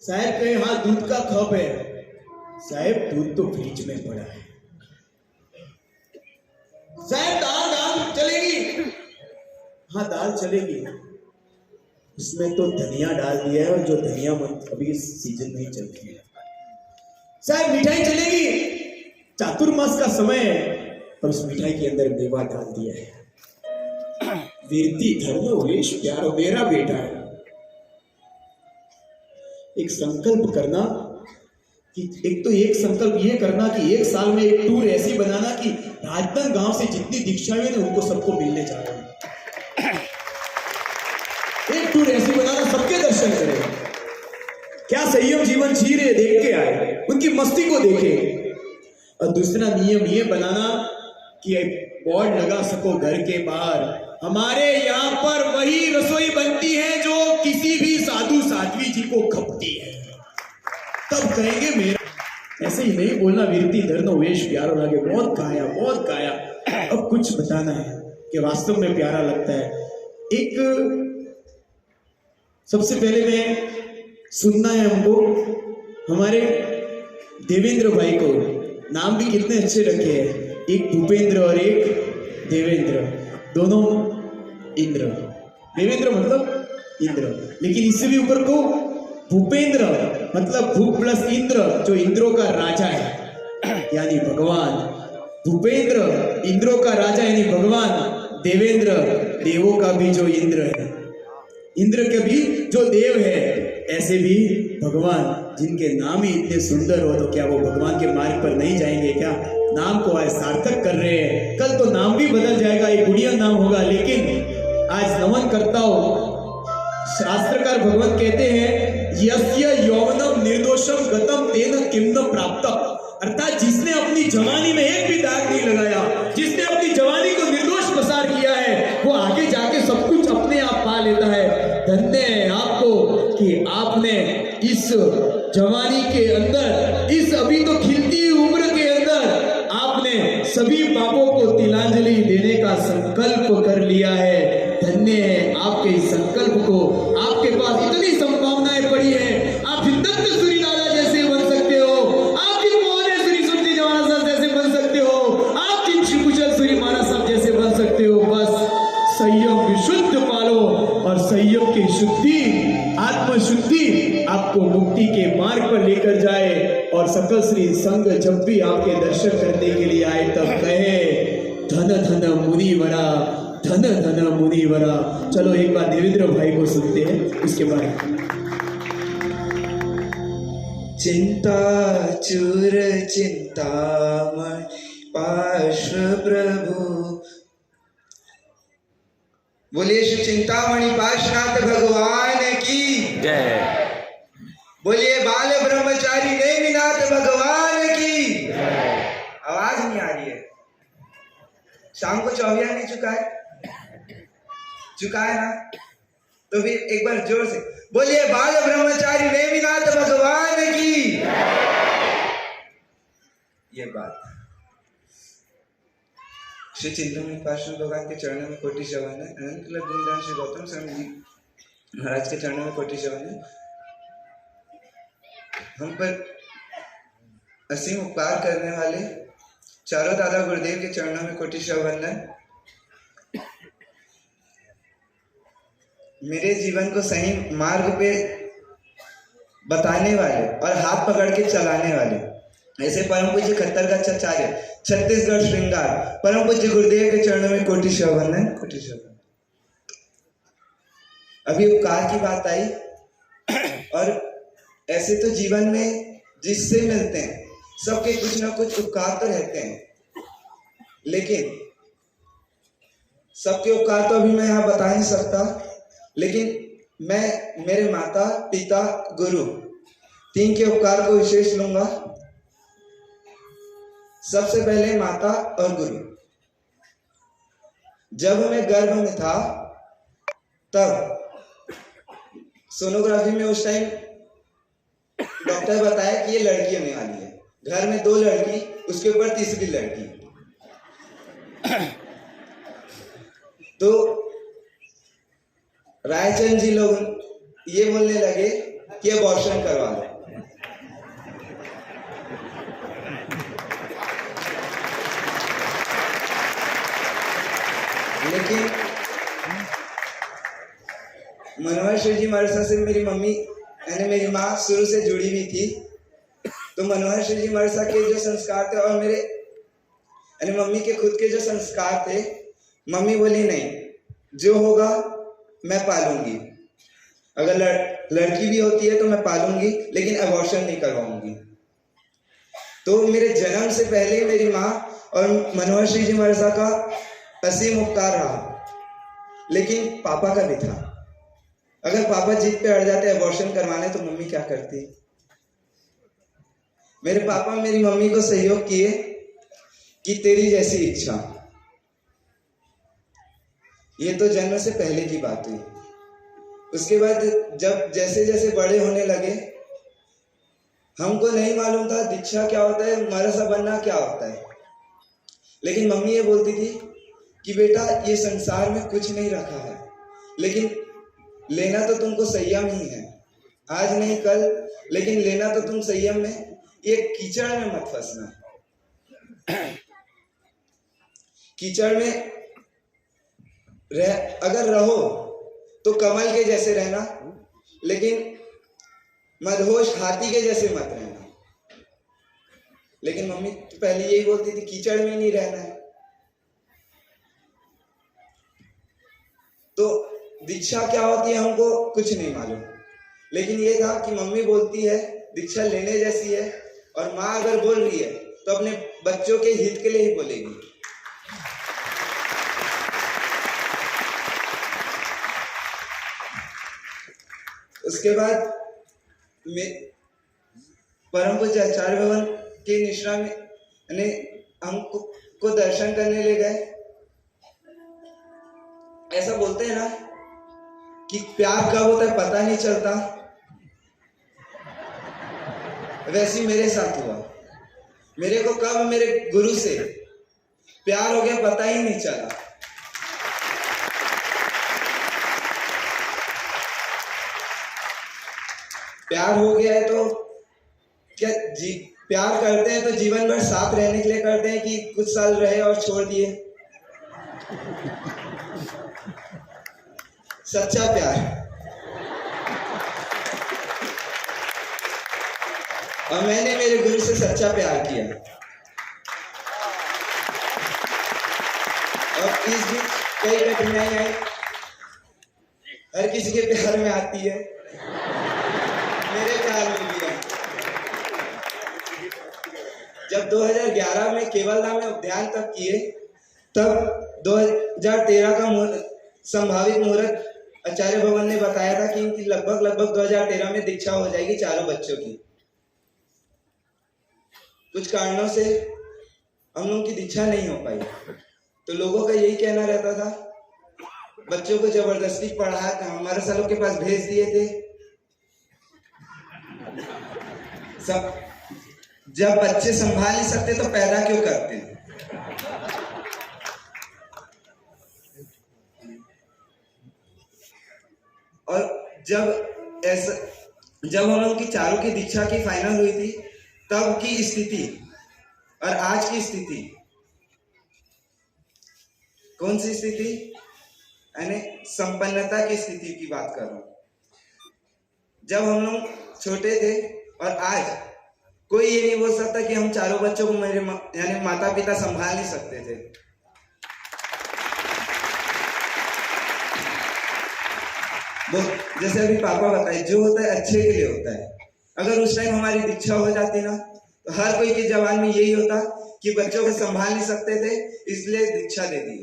साहब कहे हाँ दूध का कप है। साहब दूध तो फ्रिज में पड़ा है। साहब दाल दाल चलेगी। हाँ दाल चलेगी, उसमें तो धनिया डाल दिया है और जो धनिया अभी सीजन नहीं चलती है। साहब मिठाई चलेगी, चातुर्मास का समय है और उस मिठाई के अंदर मेवा डाल दिया है। वीरती धर्म वेश प्यारो मेरा बेटा है। एक संकल्प करना कि एक संकल्प ये करना कि एक साल में एक टूर ऐसी बनाना कि राजनांदगांव गांव से जितनी दीक्षाएं हैं उनको सबको मिलने जा रहे हैं। एक टूर ऐसी बनाना सबके दर्शन करें, क्या संयम जीवन जी रहे देख के आए, उनकी मस्ती को देखे। और दूसरा नियम ये बनाना कि बोर्ड लगा सको घर के बाहर, हमारे यहाँ पर वही रसोई बनती है जो किसी भी साधु साध्वी जी को खपती है, तब कहेंगे मेरा। ऐसे ही नहीं बोलना वीरती धर्म वेश प्यारो लगे, बहुत गाया बहुत गाया। अब कुछ बताना है कि वास्तव में प्यारा लगता है। एक सबसे पहले में सुनना है हमको हमारे देवेंद्र भाई को, नाम भी कितने अच्छे रखे हैं, एक भूपेंद्र और एक देवेंद्र, दोनों इंद्र। देवेंद्र मतलब इंद्र, लेकिन इससे भी ऊपर को भूपेंद्र मतलब भूप प्लस इंद्र, जो इंद्रों का राजा है यानी भगवान। भूपेंद्र इंद्रों का राजा यानी भगवान, देवेंद्र देवों का भी जो इंद्र है, इंद्र के भी जो देव है, ऐसे भी भगवान जिनके नाम ही इतने सुंदर हो, तो क्या वो भगवान के मार्ग पर नहीं जाएंगे क्या? नाम को आज सार्थक कर रहे हैं, कल तो नाम भी बदल जाएगा, एक गुड़िया नाम होगा। लेकिन आज नमन करता हो, शास्त्रकार भगवान कहते हैं यस्य यौवनम निर्दोषम गतम तेन किम न प्राप्तम, अर्थात जिसने अपनी जवानी में एक भी दाग नहीं लगाया, जिसने अपनी जवानी को निर्दोष पसार किया है, वो आगे जाके सब कुछ अपने आप पा लेता है। धन्य है आपको कि आपने इस जवानी के अंदर, इस अभी तो खिलती उम्र के अंदर आपने सभी पापों को तिलांजलि देने का संकल्प कर लिया है। धन्य है आपके इस संकल्प को। आपके पास इतनी संभावनाएं पड़ी है, आप दत्त सूरी दादा जैसे बन सकते हो, आप मोहन सूरी सुरती जवाना साहब जैसे बन सकते हो, आप कुशल सूरी माना साहब जैसे बन सकते हो। बस संयम विशुद्ध पालो और संयम की शुद्धि, आत्मशुद्धि आपको मुक्ति के मार्ग पर लेकर जाए। और सकल श्री संघ जब भी आपके दर्शन करने के लिए आए तब कहे धन धन मुनिवरा, धन धन मुनिवरा। चलो एक बार देवेंद्र भाई को सुनते हैं, उसके बाद चिंता चूर चिंतामण पार्श्व प्रभु, बोलिए श्री चिंतामणि पार्श्वनाथ भगवान की जय। बोलिए बाल ब्रह्मचारी नेमिनाथ भगवान की। आवाज नहीं आ रही है, शाम को चौबिया नहीं चुका है, चुका है ना? तो फिर एक बार जोर से बोलिए बाल ब्रह्मचारी नेमिनाथ भगवान की। ये बात श्री चिंतामणि पार्श्वनाथ भगवान के चरणों में कोटि शवन है। अनंत वृंदावन श्री गौतम स्वामी जी महाराज के चरणों में कोटि शवन है। हम पर असीम उपकार करने वाले चारों दादा गुरुदेव के चरणों में कोटि शवन है। मेरे जीवन को सही मार्ग पे बताने वाले और हाथ पकड़ के चलाने वाले ऐसे परम पूज्य खत्तरगच्चाचार्य छत्तीसगढ़ श्रृंगार परम पूज्य गुरुदेव के चरणों में कोटि शवन है, कोटि शवन। अभी उपकार की बात आई, और ऐसे तो जीवन में जिससे मिलते हैं सबके कुछ ना कुछ उपकार तो रहते हैं, लेकिन सबके उपकार तो अभी मैं यहाँ बता नहीं सकता। लेकिन मैं मेरे माता पिता गुरु तीन के उपकार को विशेष लूंगा। सबसे पहले माता और गुरु। जब मैं गर्भ में था तब सोनोग्राफी में उस टाइम डॉक्टर बताया कि ये लड़की होने वाली है। घर में 2 लड़की, उसके ऊपर तीसरी लड़की। तो रायचंद जी लोग ये बोलने लगे कि अबॉर्शन करवा लो। लेकिन मनोहर शिव जी मरसा से मेरी मम्मी यानी मेरी माँ शुरू से जुड़ी हुई थी, तो मनोहर शिव जी मरसा के जो संस्कार थे और मेरे यानी मम्मी के खुद के जो संस्कार थे, मम्मी बोली नहीं, जो होगा मैं पालूंगी, अगर लड़की भी होती है तो मैं पालूंगी, लेकिन अबॉर्शन नहीं करवाऊंगी। तो मेरे जन्म से पहले ही मेरी माँ और मनोहर शिव जी मरसा का असीम उपकार रहा, लेकिन पापा का भी था। अगर पापा जिद पे अड़ जाते अबॉर्शन करवाने तो मम्मी क्या करती? मेरे पापा मेरी मम्मी को सहयोग किए कि तेरी जैसी इच्छा। ये तो जन्म से पहले की बात हुई। उसके बाद जब जैसे जैसे बड़े होने लगे, हमको नहीं मालूम था दीक्षा क्या होता है, मरसा बनना क्या होता है, लेकिन मम्मी ये बोलती थी कि बेटा ये संसार में कुछ नहीं रखा है, लेकिन लेना तो तुमको संयम ही है, आज नहीं कल, लेकिन लेना तो तुम संयम में, ये कीचड़ में मत फंसना। कीचड़ में अगर रहो तो कमल के जैसे रहना, लेकिन मदहोश हाथी के जैसे मत रहना। लेकिन मम्मी तो पहले यही बोलती थी कीचड़ में नहीं रहना है। तो दीक्षा क्या होती है हमको कुछ नहीं मालूम, लेकिन ये था कि मम्मी बोलती है दीक्षा लेने जैसी है, और माँ अगर बोल रही है तो अपने बच्चों के हित के लिए ही बोलेगी। उसके बाद परम पूज्य आचार्य भवन के निश्रा में हमको दर्शन करने ले गए। ऐसा बोलते हैं ना कि प्यार कब होता है पता नहीं चलता, वैसे ही मेरे साथ हुआ। मेरे को कब मेरे गुरु से प्यार हो गया पता ही नहीं चला। प्यार हो गया है तो क्या प्यार करते हैं तो जीवन भर साथ रहने के लिए करते हैं कि कुछ साल रहे और छोड़ दिए? सच्चा प्यार। और मैंने मेरे गुरु से सच्चा प्यार किया, और इस बीच कई कठिनाई आई, हर किसी के प्यार में आती है, मेरे प्यार में भी है। जब 2011 में केवलधाम में उद्यान तक किए, तब 2013 का संभावित मुहूर्त आचार्य भवन ने बताया था कि इनकी लगभग 2013 में दीक्षा हो जाएगी चारों बच्चों की। कुछ कारणों से हम लोगों की दीक्षा नहीं हो पाई, तो लोगों का यही कहना रहता था, बच्चों को जबरदस्ती पढ़ा हमारे सालों के पास भेज दिए थे। सब जब बच्चे संभाल नहीं सकते तो पैदा क्यों करते हैं? और जब हम लोग की चारों की दीक्षा की फाइनल हुई थी, तब की स्थिति और आज की स्थिति, कौन सी स्थिति? यानी संपन्नता की स्थिति की बात कर रहा हूं। जब हम लोग छोटे थे और आज कोई ये नहीं बोल सकता कि हम चारों बच्चों को मेरे यानी माता पिता संभाल नहीं सकते थे। वो जैसे अभी पापा बताए, जो होता है अच्छे के लिए होता है। अगर उस टाइम हमारी दीक्षा हो जाती ना, तो हर कोई के जवान में यही होता कि बच्चों को संभाल नहीं सकते थे, इसलिए दीक्षा दे दी।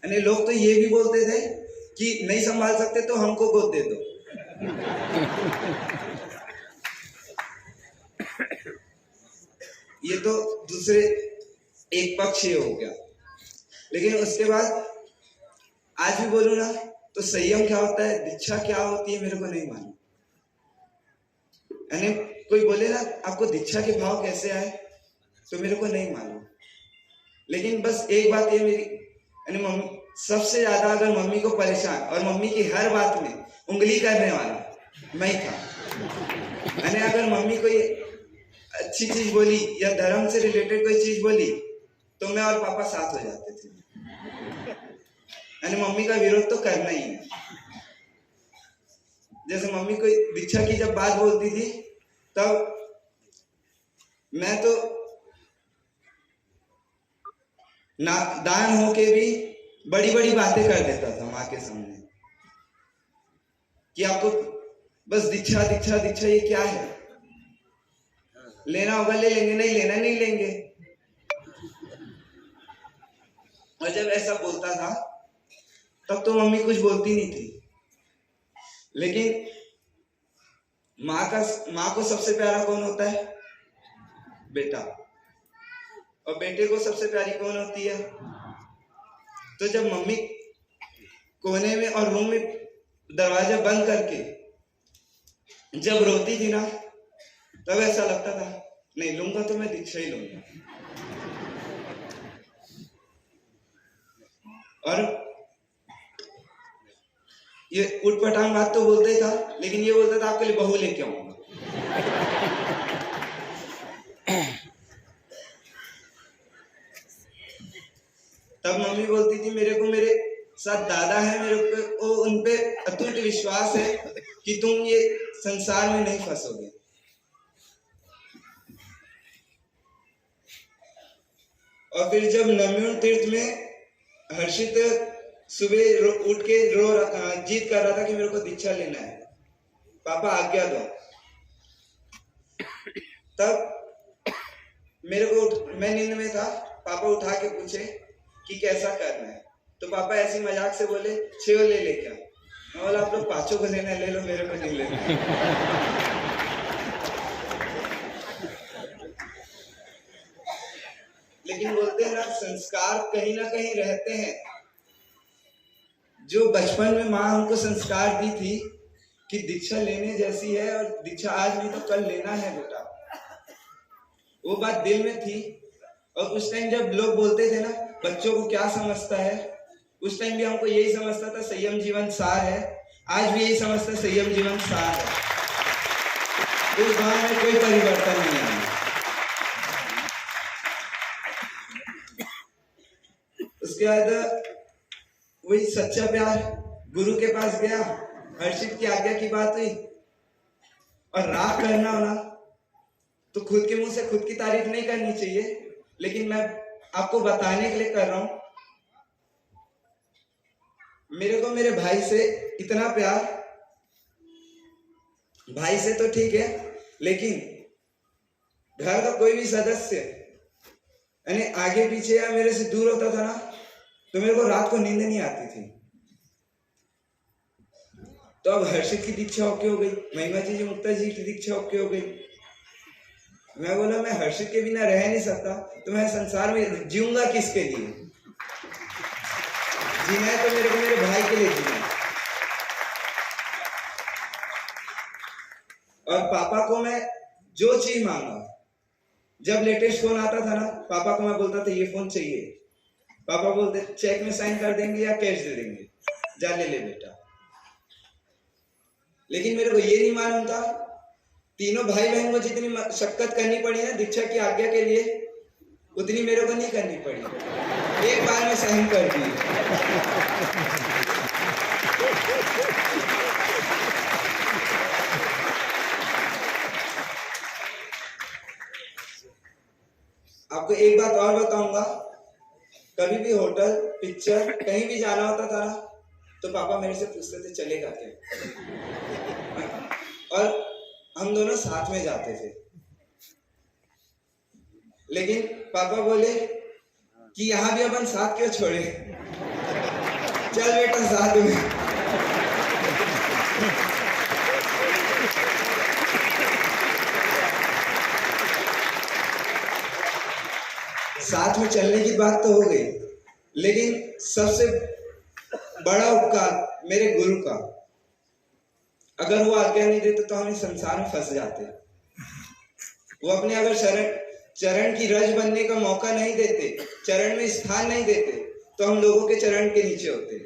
यानी लोग तो ये भी बोलते थे कि नहीं संभाल सकते तो हमको गोद दे दो। ये तो दूसरे एक पक्ष ये हो गया। लेकिन उसके बाद आज भी बोलूं ना तो संयम क्या होता है, दीक्षा क्या होती है, मेरे को नहीं मालूम। यानी कोई बोले ना आपको दीक्षा के भाव कैसे आए, तो मेरे को नहीं मालूम। लेकिन बस एक बात ये मेरी यानी सबसे ज्यादा अगर मम्मी को परेशान और मम्मी की हर बात में उंगली करने वाला मैं ही था। मैंने अगर मम्मी कोई अच्छी चीज बोली या धर्म से रिलेटेड कोई चीज बोली तो मैं और पापा साथ हो जाते थे। मैंने मम्मी का विरोध तो करना ही है। जैसे मम्मी कोई दीक्षा की जब बात बोलती थी तब मैं तो नादान होके भी बड़ी बड़ी बातें कर देता था माँ के सामने कि आपको बस दीक्षा दीक्षा दीक्षा ये क्या है, लेना होगा ले लेंगे, नहीं लेना नहीं लेंगे। और जब ऐसा बोलता था तब तो मम्मी कुछ बोलती नहीं थी, लेकिन माँ को सबसे प्यारा कौन होता है? बेटा। और बेटे को सबसे प्यारी कौन होती है? तो जब मम्मी कोने में और रूम में दरवाजा बंद करके जब रोती थी ना तब ऐसा लगता था नहीं लूंगा तो मैं दीक्षा ही लूंगा। और ये उठपटांग बात तो बोलते ही था, लेकिन ये बोलता था आपके लिए बहू लेके आऊंगा। तब मम्मी बोलती थी मेरे को मेरे साथ दादा है, मेरे को उन पे अटूट विश्वास है कि तुम ये संसार में नहीं फंसोगे। और फिर जब नमयून तीर्थ में हर्षित सुबह उठ के जीत कर रहा था कि मेरे को दीक्षा लेना है, पापा आज्ञा दो। तब मेरे को मैं नींद में था, पापा उठा के पूछे कि कैसा करना है, तो पापा ऐसी मजाक से बोले 6 ले ले क्या? मैं बोला आप लोग 5 को लेना ले लो, मेरे को नहीं लेना। लेकिन बोलते हैं ना संस्कार कहीं ना कहीं रहते हैं। जो बचपन में माँ हमको संस्कार दी थी कि दीक्षा लेने जैसी है और दीक्षा आज नहीं तो कल लेना है बेटा, वो बात दिल में थी। और उस टाइम जब लोग बोलते थे ना बच्चों को क्या समझता है, उस टाइम भी हमको यही समझता था संयम जीवन सार है। आज भी यही समझता संयम जीवन सार है। उस गांव में कोई परिवर्तन नहीं आया। उसके बाद वही सच्चा प्यार, गुरु के पास गया, हर्षित की आज्ञा की बात हुई। और राग करना होना तो खुद के मुंह से खुद की तारीफ नहीं करनी चाहिए, लेकिन मैं आपको बताने के लिए कर रहा हूं। मेरे को मेरे भाई से इतना प्यार, भाई से तो ठीक है, लेकिन घर का कोई भी सदस्य यानी आगे पीछे या मेरे से दूर होता था ना तो मेरे को रात को नींद नहीं आती थी। तो अब हर्षित की दीक्षा ओके हो गई, महिमा जी मुक्ता जी की दीक्षा ओके हो गई। मैं बोला मैं हर्षित के बिना रह नहीं सकता, तो मैं संसार में जीऊंगा किसके लिए? जीना है तो मेरे को मेरे भाई के लिए जीना है। और पापा को मैं जो चीज मांगा, जब लेटेस्ट फोन आता था ना पापा को मैं बोलता था ये फोन चाहिए, पापा बोलते चेक में साइन कर देंगे या कैश दे देंगे, जा ले ले बेटा। लेकिन मेरे को ये नहीं मालूम था तीनों भाई बहन को जितनी मशक्कत करनी पड़ी ना दीक्षा की आज्ञा के लिए, उतनी मेरे को नहीं करनी पड़ी। एक बार में साइन कर दी। आपको एक बात और बताऊंगा, कभी भी होटल पिक्चर कहीं भी जाना होता था ना तो पापा मेरे से पूछते थे चलेगा क्या, और हम दोनों साथ में जाते थे। लेकिन पापा बोले कि यहां भी अपन साथ क्यों छोड़े, चल बेटा साथ में। साथ में चलने की बात तो हो गई, लेकिन सबसे बड़ा उपकार मेरे गुरु का, अगर वो आज्ञा नहीं देते तो हम इस संसार में फंस जाते। वो अपने अगर चरण की रज बनने का मौका नहीं देते, चरण में स्थान नहीं देते, तो हम लोगों के चरण के नीचे होते।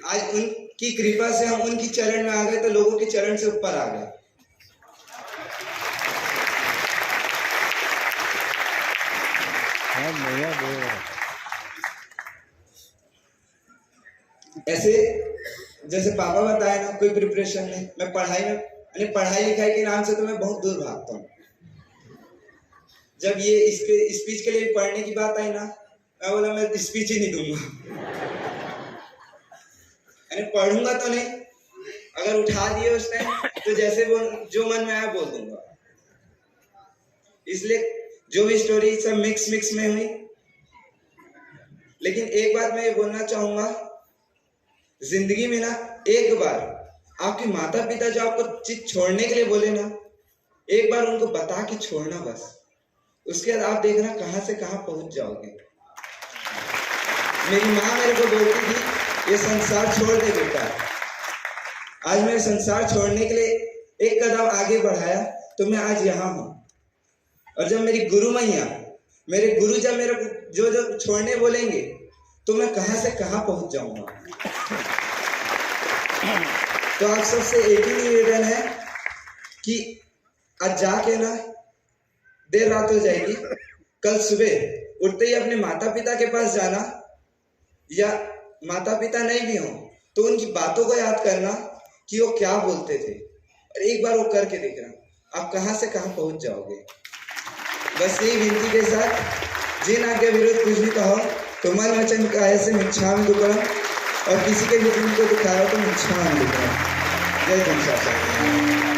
आज उनकी कृपा से हम उनकी चरण में आ गए तो लोगों के चरण से ऊपर आ गए। ऐसे जैसे पापा बताए ना, कोई प्रिपरेशन नहीं, मैं पढ़ाई लिखाई के नाम से तो मैं बहुत दूर भागता हूँ। जब ये इसके स्पीच के लिए पढ़ने की बात आई ना, मैं बोला मैं स्पीच ही नहीं दूंगा। पढ़ूंगा तो नहीं, अगर उठा दिए उस टाइम तो जैसे जो मन में आया बोल दूंगा। इसलिए जो भी स्टोरी सब मिक्स में हुई। लेकिन एक बात मैं ये बोलना चाहूंगा, जिंदगी में ना एक बार आपके माता पिता जो आपको चीज छोड़ने के लिए बोले ना, एक बार उनको बता के छोड़ना बस। उसके बाद आप देखना कहां से कहां पहुंच जाओगे। मेरी माँ मेरे को बोलती थी, ये संसार छोड़ दे बेटा। आज मैं संसार छोड़ने के लिए एक कदम आगे बढ़ाया तो मैं आज यहाँ हूँ। और जब मेरी गुरु मैया, मेरे गुरु जब मेरे को जो छोड़ने बोलेंगे तो मैं कहां से कहां पहुंच जाऊंगा। तो आप सबसे एक ही निवेदन है कि आज जाके ना, देर रात हो जाएगी, कल सुबह उठते ही अपने माता पिता के पास जाना, या माता पिता नहीं भी हो तो उनकी बातों को याद करना कि वो क्या बोलते थे, और एक बार वो करके देखना, आप कहां से कहां पहुंच जाओगे। बस यही विनती के साथ, जिन आज्ञा विरुद्ध कुछ भी कहो तो मन वचन काया से मिच्छामि दुक्कडम, और किसी के भी दिल को दुखाया तो मिच्छामि दुक्कडम। जय धन शासक।